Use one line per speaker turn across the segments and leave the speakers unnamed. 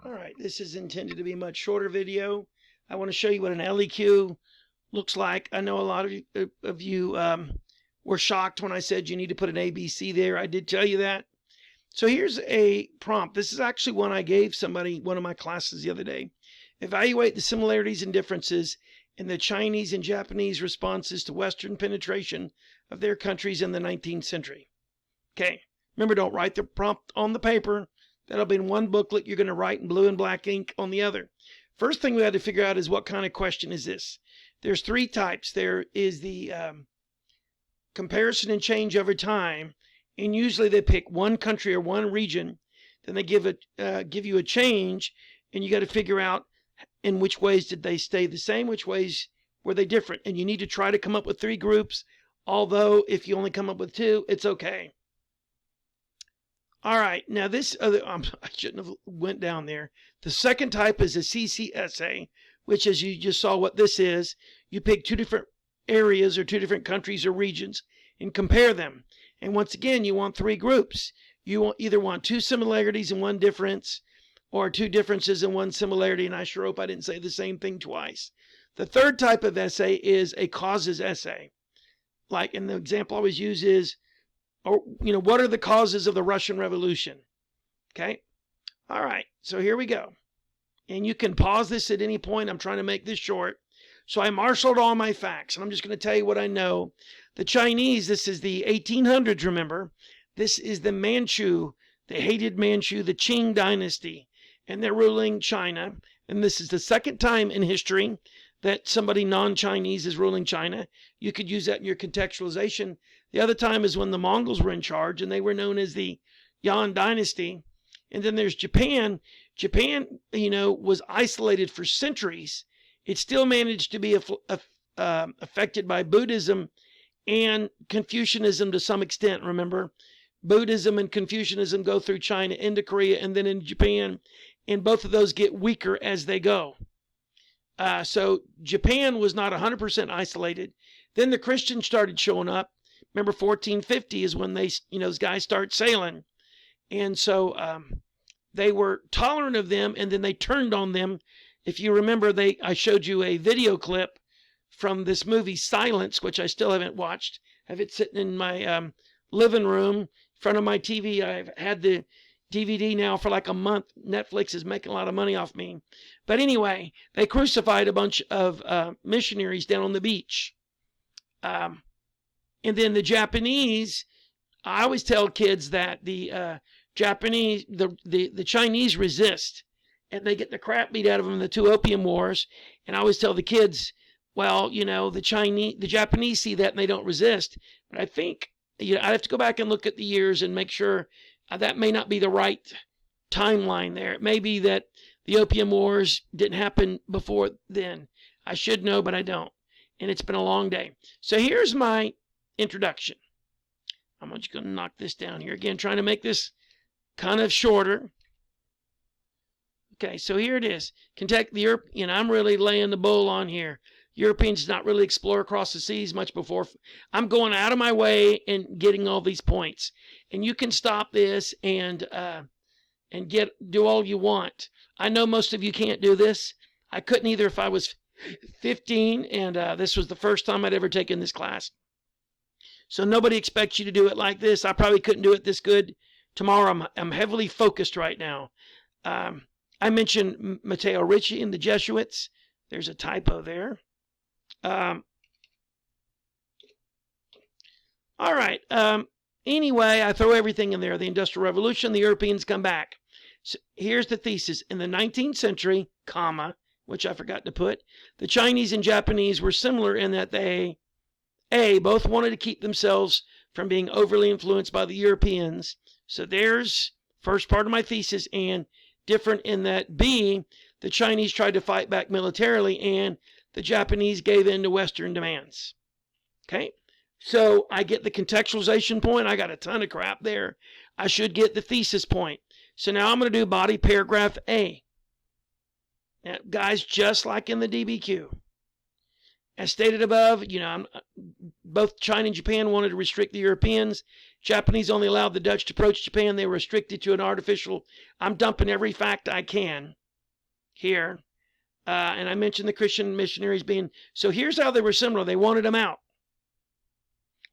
All right, this is intended to be a much shorter video. I want to show you what an LEQ looks like. I know a lot of you were shocked when I said you need to put an ABC there. I did tell you that. So here's a prompt. This is actually one I gave somebody, one of my classes the other day. Evaluate the similarities and differences in the Chinese and Japanese responses to Western penetration of their countries in the 19th century. Okay, remember, don't write the prompt on the paper. That'll be in one booklet. You're going to write in blue and black ink on the other. First thing we had to figure out is what kind of question is this? There's three types. There is the comparison and change over time. And usually they pick one country or one region. Then they give you a change, and you got to figure out in which ways did they stay the same, which ways were they different. And you need to try to come up with three groups. Although if you only come up with two, it's okay. All right, now this other, I shouldn't have went down there. The second type is a CCSA, which, as you just saw what this is, you pick two different areas or two different countries or regions and compare them. And once again, you want three groups. You either want two similarities and one difference, or two differences and one similarity. And I sure hope I didn't say the same thing twice. The third type of essay is a causes essay. Like, and the example I always use is, or, what are the causes of the Russian Revolution? Okay. All right. So here we go. And you can pause this at any point. I'm trying to make this short. So I marshaled all my facts, and I'm just going to tell you what I know. The Chinese, this is the 1800s, remember. This is the Manchu, the hated Manchu, the Qing dynasty, and they're ruling China. And this is the second time in history that somebody non-Chinese is ruling China. You could use that in your contextualization. The other time is when the Mongols were in charge, and they were known as the Yan dynasty. And then there's Japan. Japan, was isolated for centuries. It still managed to be affected by Buddhism and Confucianism to some extent, remember? Buddhism and Confucianism go through China into Korea and then in Japan, and both of those get weaker as they go. So Japan was not 100% isolated. Then the Christians started showing up. Remember, 1450 is when those guys start sailing. And so they were tolerant of them, and then they turned on them. If you remember, I showed you a video clip from this movie Silence, which I still haven't watched. I have it sitting in my living room in front of my TV. I've had the DVD now for like a month. Netflix is making a lot of money off me. But anyway, they crucified a bunch of missionaries down on the beach. And then the Japanese, I always tell kids that the Japanese, the Chinese resist, and they get the crap beat out of them in the two opium wars. And I always tell the kids, well, the Japanese see that and they don't resist. But I think, I have to go back and look at the years and make sure that may not be the right timeline there. It may be that the opium wars didn't happen before then. I should know, but I don't. And it's been a long day. So here's my introduction. I'm just going to knock this down here. Again, trying to make this kind of shorter. Okay, so here it is. I'm really laying the bull on here. Europeans did not really explore across the seas much before. I'm going out of my way and getting all these points. And you can stop this and do all you want. I know most of you can't do this. I couldn't either if I was 15, and this was the first time I'd ever taken this class. So nobody expects you to do it like this. I probably couldn't do it this good tomorrow. I'm heavily focused right now. I mentioned Matteo Ricci and the Jesuits. There's a typo there. All right. Anyway, I throw everything in there. The Industrial Revolution, the Europeans come back. So here's the thesis. In the 19th century, which I forgot to put, the Chinese and Japanese were similar in that they, A, both wanted to keep themselves from being overly influenced by the Europeans. So there's first part of my thesis, and different in that, B, the Chinese tried to fight back militarily, and the Japanese gave in to Western demands. Okay, so I get the contextualization point. I got a ton of crap there. I should get the thesis point. So now I'm going to do body paragraph A. Now, guys, just like in the DBQ. As stated above, both China and Japan wanted to restrict the Europeans. Japanese only allowed the Dutch to approach Japan. They were restricted to an artificial. I'm dumping every fact I can. here. And I mentioned the Christian missionaries being, so here's how they were similar. They wanted them out,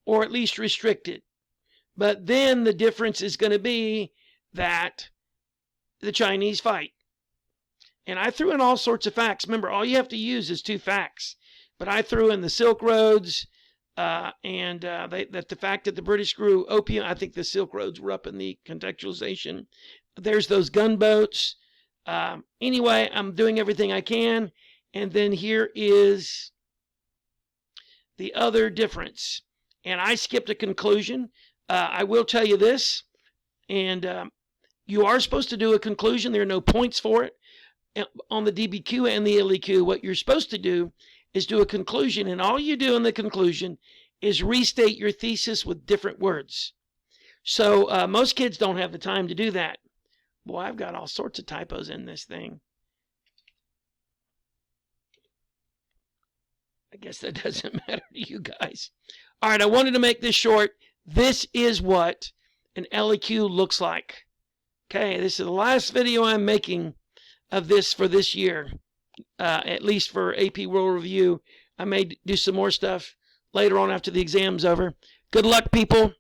or at least restricted. But then the difference is going to be that the Chinese fight. And I threw in all sorts of facts. Remember, all you have to use is 2 facts. But I threw in the Silk Roads, and that the fact that the British grew opium. I think the Silk Roads were up in the contextualization. There's those gunboats. Anyway, I'm doing everything I can. And then here is the other difference. And I skipped a conclusion. I will tell you this, and you are supposed to do a conclusion. There are no points for it. On the DBQ and the LEQ, what you're supposed to do is do a conclusion, and all you do in the conclusion is restate your thesis with different words. So most kids don't have the time to do that. Boy, I've got all sorts of typos in this thing. I guess that doesn't matter to you guys. All right, I wanted to make this short. This is what an LEQ looks like. Okay, this is the last video I'm making of this for this year, at least for AP World Review. I may do some more stuff later on after the exam's over. Good luck, people.